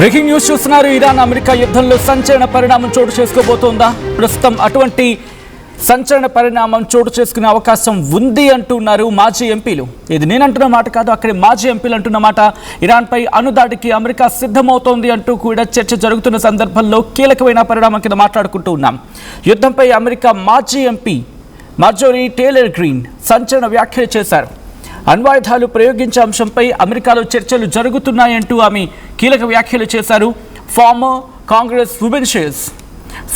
Breaking news చూస్తున్నారు. Iran America యుద్ధంలో సంచలన పరిణామం చోటు చేసుకోబోతోందా? ప్రస్తుతం అటువంటి సంచలన పరిణామం చోటు చేసుకునే అవకాశం ఉంది అంటున్నారు మాజీ ఎంపీలు. ఇది నేనంటున్న మాట కాదు, అక్కడి మాజీ ఎంపీలు అంటున్న మాట. ఇరాన్పై అణుదాడికి అమెరికా సిద్ధమవుతోంది అంటూ కూడా చర్చ జరుగుతున్న సందర్భంలో కీలకమైన పరిణామం కింద మాట్లాడుకుంటూ ఉన్నాం. యుద్ధంపై అమెరికా మాజీ ఎంపీ మార్జోరీ టేలర్ గ్రీన్ సంచలన వ్యాఖ్యలు చేశారు. అణ్వాయుధాలు ప్రయోగించే అంశంపై అమెరికాలో చర్చలు జరుగుతున్నాయంటూ ఆమె కీలక వ్యాఖ్యలు చేశారు.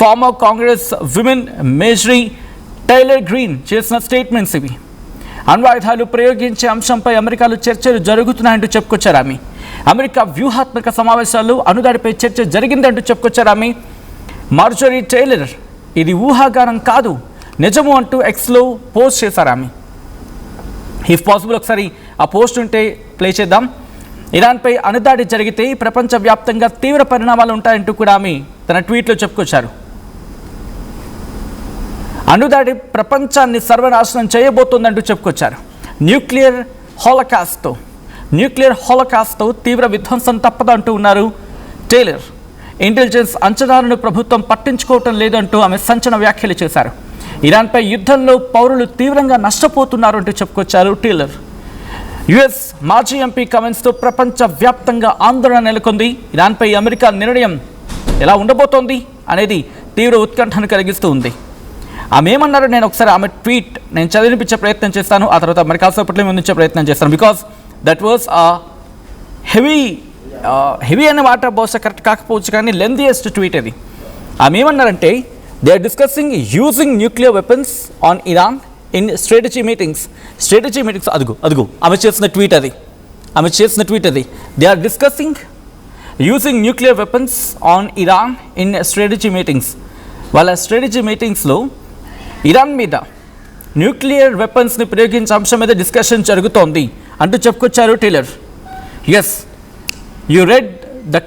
Former Congress women Marjorie Taylor Greene చేసిన స్టేట్మెంట్స్ ఇవి. అణ్వాయుధాలు ప్రయోగించే అంశంపై అమెరికాలో చర్చలు జరుగుతున్నాయంటూ చెప్పుకొచ్చారు ఆమె. అమెరికా వ్యూహాత్మక సమావేశాల్లో అణుదాడిపై చర్చ జరిగిందంటూ చెప్పుకొచ్చారు ఆమె. మార్జోరీ టైలర్ ఇది ఊహాగానం కాదు, నిజము అంటూ ఎక్స్లో పోస్ట్ చేశారు ఆమె. ఇఫ్ పాసిబుల్ ఒకసారి ఆ పోస్ట్ ఉంటే ప్లే చేద్దాం. ఇరాన్పై అణుదాడి జరిగితే ప్రపంచవ్యాప్తంగా తీవ్ర పరిణామాలు ఉంటాయంటూ కూడా ఆమె తన ట్వీట్లో చెప్పుకొచ్చారు. అణుదాడి ప్రపంచాన్ని సర్వనాశనం చేయబోతోందంటూ చెప్పుకొచ్చారు. న్యూక్లియర్ హాలోకాస్ట్తో తీవ్ర విధ్వంసం తప్పదంటూ ఉన్నారు టేలర్. ఇంటెలిజెన్స్ అంచనాలను ప్రభుత్వం పట్టించుకోవటం లేదంటూ ఆమె సంచలన వ్యాఖ్యలు చేశారు. ఇరాన్పై యుద్ధంలో పౌరులు తీవ్రంగా నష్టపోతున్నారు అంటూ చెప్పుకొచ్చారు టేలర్. యుఎస్ మాజీ ఎంపీ కమెంట్స్తో ప్రపంచవ్యాప్తంగా ఆందోళన నెలకొంది. ఇరాన్పై అమెరికా నిర్ణయం ఎలా ఉండబోతోంది అనేది తీవ్ర ఉత్కంఠను కలిగిస్తూ ఉంది. ఆమె ఏమన్నారో నేను ఒకసారి ఆమె ట్వీట్ నేను చదివినిపించే ప్రయత్నం చేస్తాను, ఆ తర్వాత మరి కాసేపట్లో ముందుంచే ప్రయత్నం చేస్తాను. బికాస్ దట్ వాజ్ హెవీ అనే మాట బహుశా కరెక్ట్ కాకపోవచ్చు, కానీ లెందియెస్ట్ ట్వీట్ అది. ఆమె ఏమన్నారంటే, they are discussing using nuclear weapons on Iran in strategy meetings. అదుగు ఆమె చేసిన ట్వీట్ అది. They are discussing using nuclear weapons on Iran in strategy meetings. వాళ్ళ స్ట్రాటజీ మీటింగ్స్లో ఇరాన్ మీద న్యూక్లియర్ వెపన్స్ని ప్రయోగించే అంశం మీద డిస్కషన్ జరుగుతోంది అంటూ చెప్పుకొచ్చారు Taylor. Yes, you read that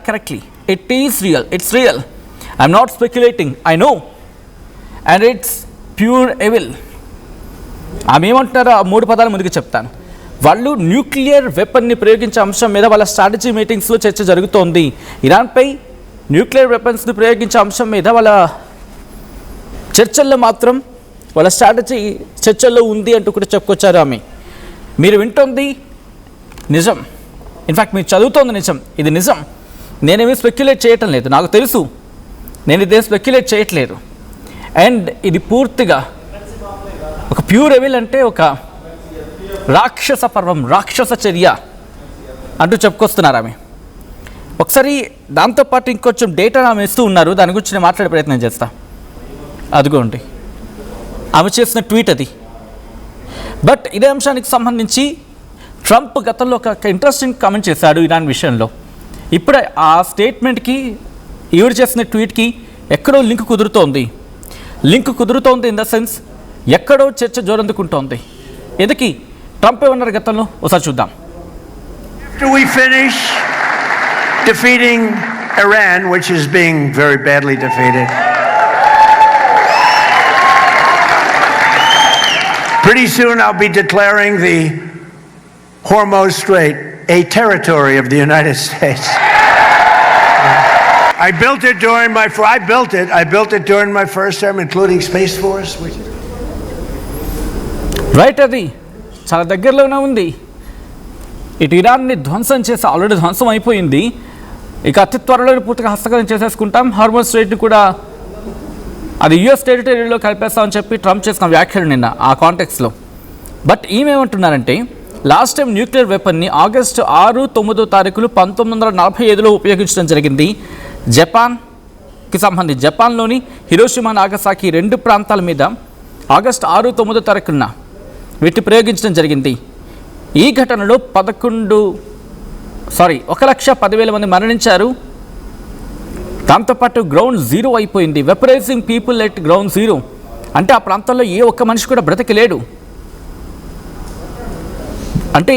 correctly. It is real. It's real. I'm not speculating. I know. And it's pure evil. ఆమె ఏమంటున్నారో ఆ మూడు పదాలు ముందుకు చెప్తాను. వాళ్ళు న్యూక్లియర్ వెపన్ని ప్రయోగించే అంశం మీద వాళ్ళ స్ట్రాటజీ మీటింగ్స్లో చర్చ జరుగుతోంది. ఇరాన్పై న్యూక్లియర్ వెపన్స్ని ప్రయోగించే అంశం మీద వాళ్ళ చర్చల్లో మాత్రం వాళ్ళ స్ట్రాటజీ చర్చల్లో ఉంది అంటూ కూడా చెప్పుకొచ్చారు ఆమె. మీరు వింటోంది నిజం, ఇన్ఫ్యాక్ట్ మీరు చదువుతోంది నిజం. ఇది నిజం. నేనేమీ స్పెక్యులేట్ చేయటం లేదు, నాకు తెలుసు. నేను ఇదే స్పెక్యులేట్ చేయట్లేదు. అండ్ ఇది పూర్తిగా ఒక ప్యూర్ ఎవల్, అంటే ఒక రాక్షస పర్వం, రాక్షస చర్య అంటూ చెప్పుకొస్తున్నారు ఆమె. ఒకసారి దాంతోపాటు ఇంకొంచెం డేటా ఆమె ఇస్తూ ఉన్నారు, దాని గురించి నేను మాట్లాడే ప్రయత్నం చేస్తా. అదిగోండి ఆమె చేసిన ట్వీట్ అది. బట్ ఇదే అంశానికి సంబంధించి ట్రంప్ గతంలో ఒక ఇంట్రెస్టింగ్ కామెంట్ చేశాడు ఇరాన్ విషయంలో. ఇప్పుడు ఆ స్టేట్మెంట్కి ఈవిడ చేసిన ట్వీట్కి ఎక్కడో లింక్ కుదురుతోంది ఇన్ ద సెన్స్ ఎక్కడో చర్చ జోరందుకుంటోంది. ఎందుకు ట్రంప్ ఏమన్నారు గతంలో ఒకసారి చూద్దాం. After we finish defeating Iran, which is being very badly defeated, pretty soon I'll be declaring the Hormuz Strait a territory of the United States. I built it during my first term, including Space Force. Right, అది చాలా దగ్గరలోనే ఉంది. ఇటు ఇరాన్ని ధ్వంసం చేసి already ధ్వంసం అయిపోయింది, ఇక అతి త్వరలో పూర్తిగా హస్తగతం చేసేసుకుంటాం. హార్మోజ్ స్ట్రైట్ని కూడా అది యుఎస్ టెరిటరీలో కలిపేస్తామని చెప్పి ట్రంప్ చేసిన వ్యాఖ్యలు నిన్న ఆ కాంటెక్స్లో. బట్ ఈమెమంటున్నారంటే, లాస్ట్ టైం న్యూక్లియర్ వెపన్ని ఆగస్టు 6-9 తారీఖులు 1945లో ఉపయోగించడం జరిగింది. జపాన్లోని హిరోషిమా నాగసాకి 2 ప్రాంతాల మీద ఆగస్టు 6-9 తారీఖున వీటిని ప్రయోగించడం జరిగింది. ఈ ఘటనలో 1,10,000 మంది మరణించారు. దాంతోపాటు గ్రౌండ్ జీరో అయిపోయింది. వెపరైజింగ్ పీపుల్ ఎట్ గ్రౌండ్ జీరో అంటే ఆ ప్రాంతంలో ఏ ఒక్క మనిషి కూడా బ్రతకలేడు. అంటే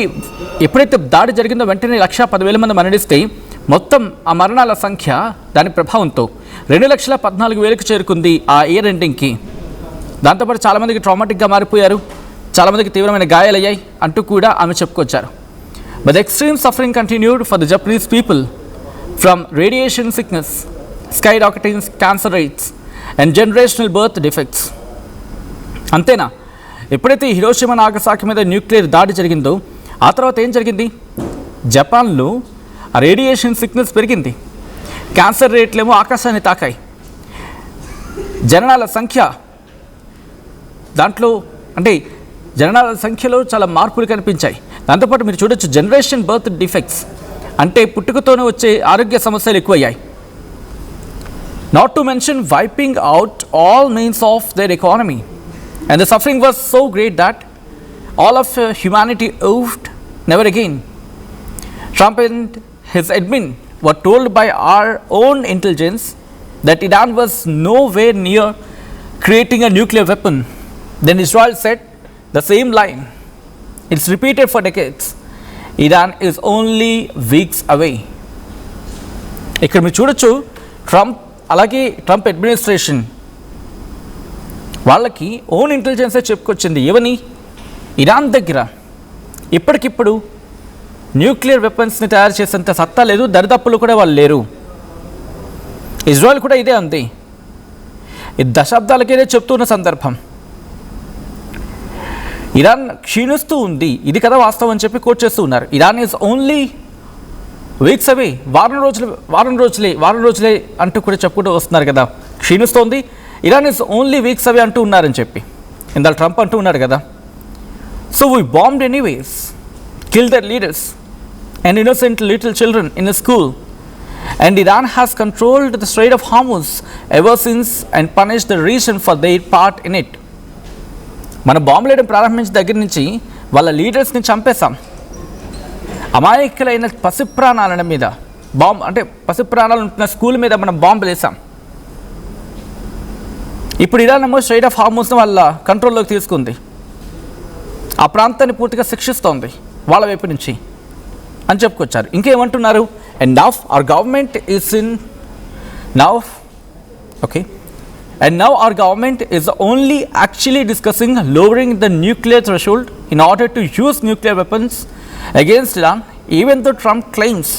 ఎప్పుడైతే దాడి జరిగిందో వెంటనే 1,10,000 మంది మరణిస్తే మొత్తం ఆ మరణాల సంఖ్య దాని ప్రభావంతో 2,14,000కు చేరుకుంది ఆ ఇయర్ ఎండింగ్కి. దాంతోపాటు చాలామందికి ట్రామాటిక్గా మారిపోయారు, చాలామందికి తీవ్రమైన గాయాలయ్యాయి అంటూ కూడా ఆమె చెప్పుకొచ్చారు. But the extreme suffering continued for the Japanese people from radiation sickness, skyrocketing cancer rates, and generational birth defects. అంతేనా? ఎప్పుడైతే హిరోషిమా నాగసాకి మీద న్యూక్లియర్ దాడి జరిగిందో ఆ తర్వాత ఏం జరిగింది? జపాన్లో రేడియేషన్ సిక్నెస్ పెరిగింది, క్యాన్సర్ రేట్లేమో ఆకాశాన్ని తాకాయి, జననాల సంఖ్య దాంట్లో అంటే జననాల సంఖ్యలో చాలా మార్పులు కనిపించాయి. దాంతోపాటు మీరు చూడొచ్చు జనరేషన్ బర్త్ డిఫెక్ట్స్ అంటే పుట్టుకతోనే వచ్చే ఆరోగ్య సమస్యలు ఎక్కువయ్యాయి. Not to mention wiping out all means of their economy and the suffering was so great that all of humanity ఓవ్డ్ never again. Trump and his admin were told by our own intelligence that Iran was nowhere near creating a nuclear weapon. Then Israel said the same line. It's repeated for decades. Iran is only weeks away. ఇక్కడ మీరు చూడొచ్చు Trump అలాగే Trump administration వాళ్ళకి own ఇంటెలిజెన్సే చెప్పుకొచ్చింది. ఏమని? Iran దగ్గర ఇప్పటికిప్పుడు nuclear వెపన్స్ని తయారు చేసేంత సత్తా లేదు, దరిదాపులు కూడా వాళ్ళు లేరు. ఇజ్రాయెల్ కూడా ఇదే అంది. ఇది దశాబ్దాలకే చెప్తున్న సందర్భం. ఇరాన్ క్షీణిస్తూ ఉంది, ఇది కదా వాస్తవం అని చెప్పి కోట్ చేస్తూ ఉన్నారు. Iran is only weeks away, వారం రోజులే అంటూ కూడా చెప్పుకుంటూ వస్తున్నారు కదా. క్షీణిస్తోంది, Iran is only weeks away అంటూ ఉన్నారని చెప్పి ఇందాక ట్రంప్ అంటూ ఉన్నారు కదా. So we bombed anyways, killed their leaders and innocent little children in a school, and Iran has controlled the Strait of Hormuz ever since and punished the region for their part in it. మన బాంబులు వేయడం ప్రారంభించిన దగ్గర నుంచి వాళ్ళ లీడర్స్ని చంపేశాం. అమాయకులైన పసిప్రాణాల మీద అంటే పసిప్రాణాలు ఉంటున్న స్కూల్ మీద మనం బాంబులు వేసాం. ఇప్పుడు ఇరాన్ ఏమో స్ట్రైట్ ఆఫ్ హార్మూజ్ని వాళ్ళ కంట్రోల్లోకి తీసుకుంది, ఆ ప్రాంతాన్ని పూర్తిగా శిక్షిస్తోంది వాళ్ళ వైపు నుంచి అని చెప్పుకొచ్చారు. ఇంకేమంటున్నారు? And now our government is only actually discussing lowering the nuclear threshold in order to use nuclear weapons against Iran, even though Trump claims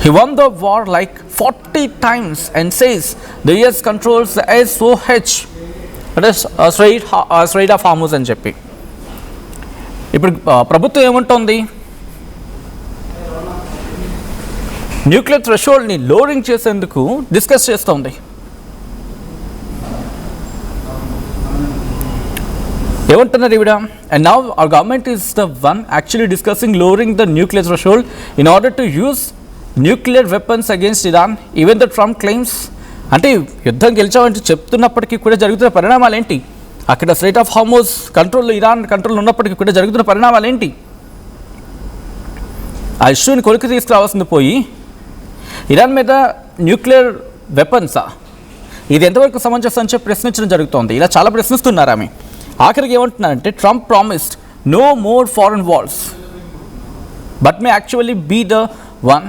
he won the war like 40 times and says the US controls the SOH, straight of Hormuz అని చెప్పి. ఇప్పుడు ప్రభుత్వం ఏమంటోంది? Nuclear థ్రెషోల్డ్ని lowering చేసేందుకు discuss చేస్తోంది. ఏమంటున్నారు ఈవిడ? And now our government is the one actually discussing lowering the nuclear threshold in order to use nuclear weapons against Iran, even the Trump claims. అంటే యుద్ధం గెలిచామంటే చెప్తున్నప్పటికీ కూడా జరుగుతున్న పరిణామాలు ఏంటి? అక్కడ స్ట్రైట్ ఆఫ్ హార్మూజ్ కంట్రోల్లో ఇరాన్ కంట్రోల్ ఉన్నప్పటికీ కూడా జరుగుతున్న పరిణామాలు ఏంటి? ఆ ఇష్యూని కొలికి తీసుకురావాల్సింది పోయి ఇరాన్ మీద న్యూక్లియర్ వెపన్సా, ఇది ఎంతవరకు సమంజసం అని చెప్పి ప్రశ్నించడం జరుగుతోంది. ఇలా చాలా ప్రశ్నిస్తున్నారు ఆమె. ఆఖరికి ఏమంటున్నారంటే Trump promised no more foreign wars but may actually be the one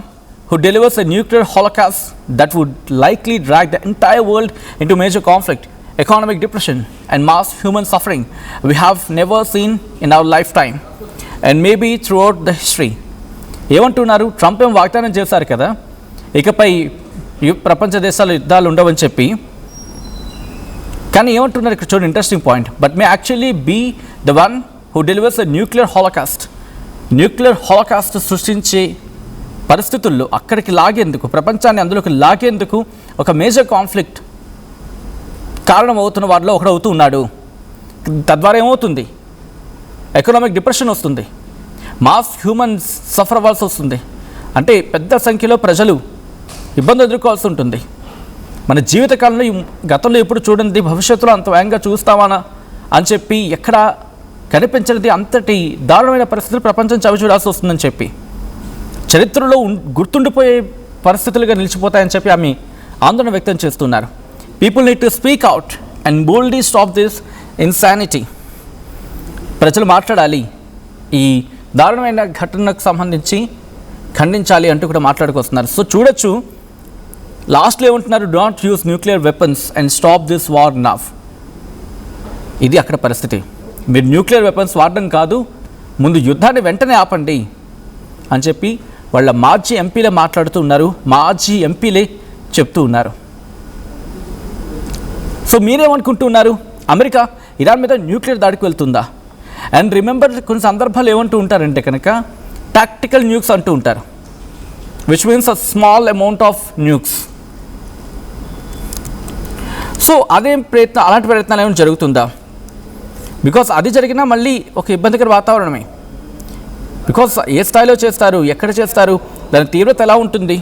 who delivers a nuclear holocaust that would likely drag the entire world into major conflict, economic depression, and mass human suffering we have never seen in our lifetime and maybe throughout the history. ఏమంటున్నారు? Trump ఏం వాగ్దానం చేశారు కదా, ఇకపై ప్రపంచ దేశాలు యుద్ధాలు ఉండవని చెప్పి. కానీ ఏమంటున్నారు ఇక్కడ చూడండి, interesting point. But may actually be the one who delivers a nuclear holocaust సృష్టించే పరిస్థితుల్లో అక్కడికి లాగేందుకు, ప్రపంచాన్ని అందులోకి లాగేందుకు ఒక మేజర్ కాన్ఫ్లిక్ట్ కారణం అవుతున్న వారిలో ఒకడు అవుతూ ఉన్నాడు. తద్వారా ఏమవుతుంది? ఎకనామిక్ డిప్రెషన్ వస్తుంది, మాస్ హ్యూమన్స్ సఫర్ అవ్వాల్సి వస్తుంది. అంటే పెద్ద సంఖ్యలో ప్రజలు ఇబ్బందులు ఎదుర్కోవాల్సి ఉంటుంది. మన జీవితకాలంలో గతంలో ఎప్పుడు చూడండి, భవిష్యత్తులో అంత వేగంగా చూస్తామా అని చెప్పి ఎక్కడ కనిపించినది అంతటి దారుణమైన పరిస్థితులు ప్రపంచం చవిచూడాల్సి వస్తుందని చెప్పి, చరిత్రలో గుర్తుండిపోయే పరిస్థితులుగా నిలిచిపోతాయని చెప్పి ఆమె ఆందోళన వ్యక్తం చేస్తున్నారు. People need to speak out and boldly stop this insanity. ప్రజలు మాట్లాడాలి, ఈ దారుణమైన ఘటనకు సంబంధించి ఖండించాలి అంటూ కూడా మాట్లాడుకొస్తున్నారు. సో చూడొచ్చు, లాస్ట్లో ఏమంటున్నారు? Do not use nuclear weapons and stop this war now. ఇది అక్కడ పరిస్థితి. మీరు న్యూక్లియర్ వెపన్స్ వాడడం కాదు, ముందు యుద్ధాన్ని వెంటనే ఆపండి అని చెప్పి వాళ్ళ మాజీ ఎంపీలే మాట్లాడుతూ ఉన్నారు, మాజీ ఎంపీలే చెప్తూ ఉన్నారు. సో మీరేమనుకుంటున్నారు? అమెరికా ఇరాన్ మీద న్యూక్లియర్ దాడికి వెళ్తుందా? అండ్ రిమెంబర్, కొన్ని సందర్భాలు ఏమంటూ ఉంటారంటే కనుక టాక్టికల్ న్యూక్స్ అంటూ ఉంటారు, which means a small amount of nukes. So అలాంటి ప్రయత్నాలు ఏమైనా జరుగుతుందా? బికాస్ అది జరిగినా మళ్ళీ ఒక ఇబ్బందికర వాతావరణమే. బికాస్ ఏ స్థాయిలో చేస్తారు, ఎక్కడ చేస్తారు, దాని తీవ్రత ఎలా ఉంటుంది?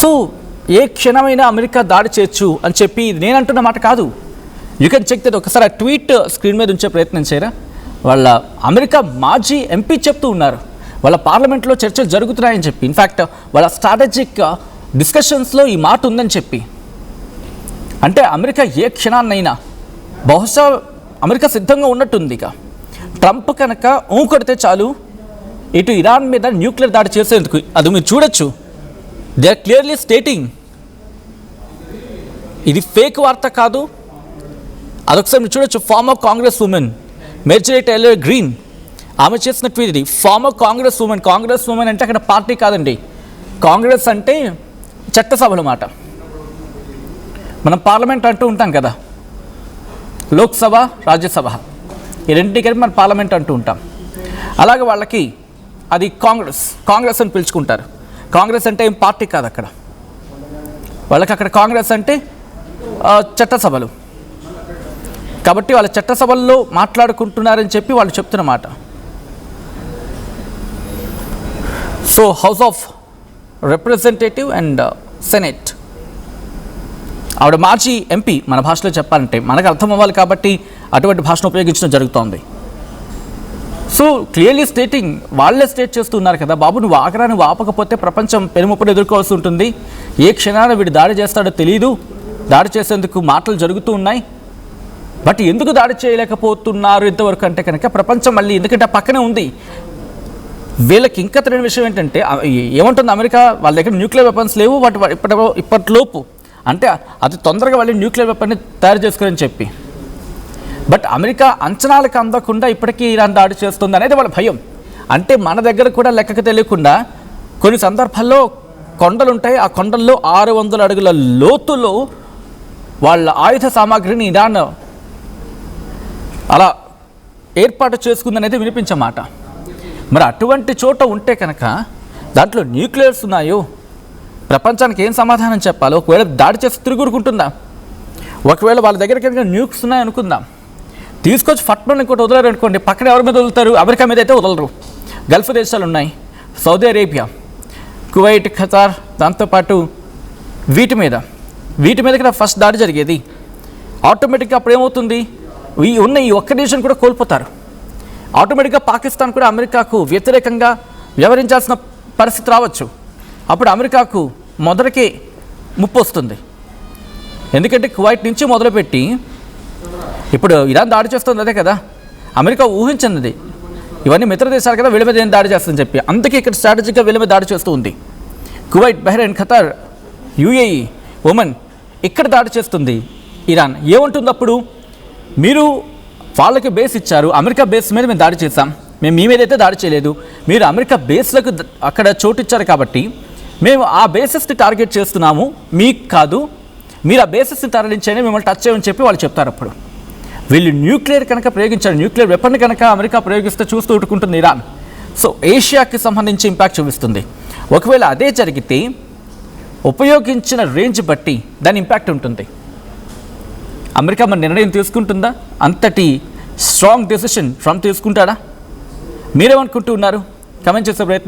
సో ఏ క్షణమైనా అమెరికా దాడి చేయొచ్చు అని చెప్పి నేను అంటున్న మాట కాదు. You can check that. ఒకసారి ఆ ట్వీట్ స్క్రీన్ మీద ఉంచే ప్రయత్నం చేయరా? వాళ్ళ అమెరికా మాజీ ఎంపీ చెప్తూ ఉన్నారు, వాళ్ళ పార్లమెంట్లో చర్చలు జరుగుతున్నాయని చెప్పి, ఇన్ఫ్యాక్ట్ వాళ్ళ స్ట్రాటజిక్ డిస్కషన్స్లో ఈ మాట ఉందని చెప్పి. అంటే అమెరికా ఏ క్షణాన్నైనా, బహుశా అమెరికా సిద్ధంగా ఉన్నట్టుంది. ఇక ట్రంప్ కనుక కొడితే చాలు ఇటు ఇరాన్ మీద న్యూక్లియర్ దాడి చేసేందుకు. అది మీరు చూడొచ్చు, దే ఆర్ క్లియర్లీ స్టేటింగ్. ఇది ఫేక్ వార్త కాదు. అదొకసారి మీరు చూడొచ్చు. Former Congress women Marjorie Taylor Greene ఆమె చేసిన ట్వీట్ ఇది. ఫార్మర్ కాంగ్రెస్ ఉమెన్ అంటే అక్కడ పార్టీ కాదండి. కాంగ్రెస్ అంటే చట్టసభల మాట. మనం పార్లమెంట్ అంటూ ఉంటాం కదా, లోక్సభ, రాజ్యసభ, ఈ రెండింటికి మనం పార్లమెంట్ అంటూ ఉంటాం. అలాగే వాళ్ళకి అది కాంగ్రెస్ అని పిలుచుకుంటారు. కాంగ్రెస్ అంటే ఏం పార్టీ కాదు అక్కడ వాళ్ళకి. అక్కడ కాంగ్రెస్ అంటే చట్టసభలు. కాబట్టి వాళ్ళ చట్టసభల్లో మాట్లాడుకుంటున్నారని చెప్పి వాళ్ళు చెప్తున్నమాట. So house of representative and senate, ఆవిడ మాజీ ఎంపీ. మన భాషలో చెప్పాలంటే మనకు అర్థం అవ్వాలి కాబట్టి అటువంటి భాషను ఉపయోగించడం జరుగుతోంది. సో క్లియర్లీ స్టేటింగ్, వాళ్ళే స్టేట్ చేస్తున్నారు కదా, బాబు నువ్వు ఆగరా, నువ్వు ఆపకపోతే ప్రపంచం పెనుముప్పును ఎదుర్కోవాల్సి ఉంటుంది. ఏ క్షణాన వీడు దాడి చేస్తాడో తెలియదు. దాడి చేసేందుకు మాటలు జరుగుతూ ఉన్నాయి. బట్ ఎందుకు దాడి చేయలేకపోతున్నారు ఇంతవరకు అంటే కనుక ప్రపంచం మళ్ళీ, ఎందుకంటే పక్కనే ఉంది. వీళ్ళకి ఇంకా తెలియని విషయం ఏంటంటే, ఏమంటుంది అమెరికా, వాళ్ళ దగ్గర న్యూక్లియర్ వెపన్స్ లేవు, ఇప్పటిలోపు అంటే అతి తొందరగా వాళ్ళు న్యూక్లియర్ వెపన్ని తయారు చేసుకోరని చెప్పి. బట్ అమెరికా అంచనాలకు అందకుండా ఇప్పటికీ ఇరాన్ దాడి చేస్తుంది అనేది వాళ్ళ భయం. అంటే మన దగ్గర కూడా లెక్కకు తెలియకుండా కొన్ని సందర్భాల్లో కొండలు ఉంటాయి, ఆ కొండల్లో 600 అడుగుల లోతులో వాళ్ళ ఆయుధ సామాగ్రిని ఇరాన్ అలా ఏర్పాటు చేసుకుందనేది వినిపించమాట. మరి అటువంటి చోట ఉంటే కనుక దాంట్లో న్యూక్లియర్స్ ఉన్నాయో ప్రపంచానికి ఏం సమాధానం చెప్పాలో? ఒకవేళ దాడి చేసి తిరుగురుకుంటుందా? ఒకవేళ వాళ్ళ దగ్గర కనుక న్యూక్స్ ఉన్నాయనుకుందాం, తీసుకొచ్చి ఫట్మన్ ఇంకోటి వదలరు అనుకోండి, పక్కన ఎవరి మీద వదులుతారు? అమెరికా మీద అయితే వదలరు. గల్ఫ్ దేశాలు ఉన్నాయి, సౌదీ అరేబియా, కువైట్, ఖతార్, దాంతోపాటు వీటి మీద కూడా ఫస్ట్ దాడి జరిగేది. ఆటోమేటిక్గా అప్పుడు ఏమవుతుంది? ఈ ఒక్క దేశం కూడా కోల్పోతారు. ఆటోమేటిక్గా పాకిస్తాన్ కూడా అమెరికాకు వ్యతిరేకంగా వ్యవహరించాల్సిన పరిస్థితి రావచ్చు. అప్పుడు అమెరికాకు మొదటికే ముప్పు వస్తుంది. ఎందుకంటే కువైట్ నుంచి మొదలుపెట్టి ఇప్పుడు ఇరాన్ దాడి చేస్తుంది, అదే కదా అమెరికా ఊహించినది. ఇవన్నీ మిత్ర దేశాలు కదా, వీళ్ళ మీద ఏం దాడి చేస్తుందని చెప్పి, అందుకే ఇక్కడ స్ట్రాటజిక్గా వీళ్ళ మీద దాడి చేస్తూ ఉంది. Kuwait, Bahrain, Qatar, UAE, Oman, ఇక్కడ దాడి చేస్తుంది ఇరాన్. ఏముంటుంది అప్పుడు? మీరు వాళ్ళకి బేస్ ఇచ్చారు, అమెరికా బేస్ మీద మేము దాడి చేస్తాం, మేము మీ మీద అయితే దాడి చేయలేదు, మీరు అమెరికా బేస్లకు అక్కడ చోటు ఇచ్చారు కాబట్టి మేము ఆ బేసెస్ని టార్గెట్ చేస్తున్నాము, మీకు కాదు, మీరు ఆ బేసెస్ని తరలించని, మిమ్మల్ని టచ్ చేయమని చెప్పి వాళ్ళు చెప్తారు. అప్పుడు వీళ్ళు న్యూక్లియర్ కనుక ప్రయోగించారు, న్యూక్లియర్ వెపన్ కనుక అమెరికా ప్రయోగిస్తే చూస్తూ ఉట్టుకుంటుంది ఇరాన్. సో ఏషియాకి సంబంధించి ఇంపాక్ట్ చూపిస్తుంది. ఒకవేళ అదే జరిగితే ఉపయోగించిన రేంజ్ బట్టి దాని ఇంపాక్ట్ ఉంటుంది. అమెరికా మన నిర్ణయం తీసుకుంటుందా? అంతటి స్ట్రాంగ్ డెసిషన్ ట్రంప్ తీసుకుంటాడా? మీరేమనుకుంటూ ఉన్నారు? కమెంట్ చేసే ప్రయత్నం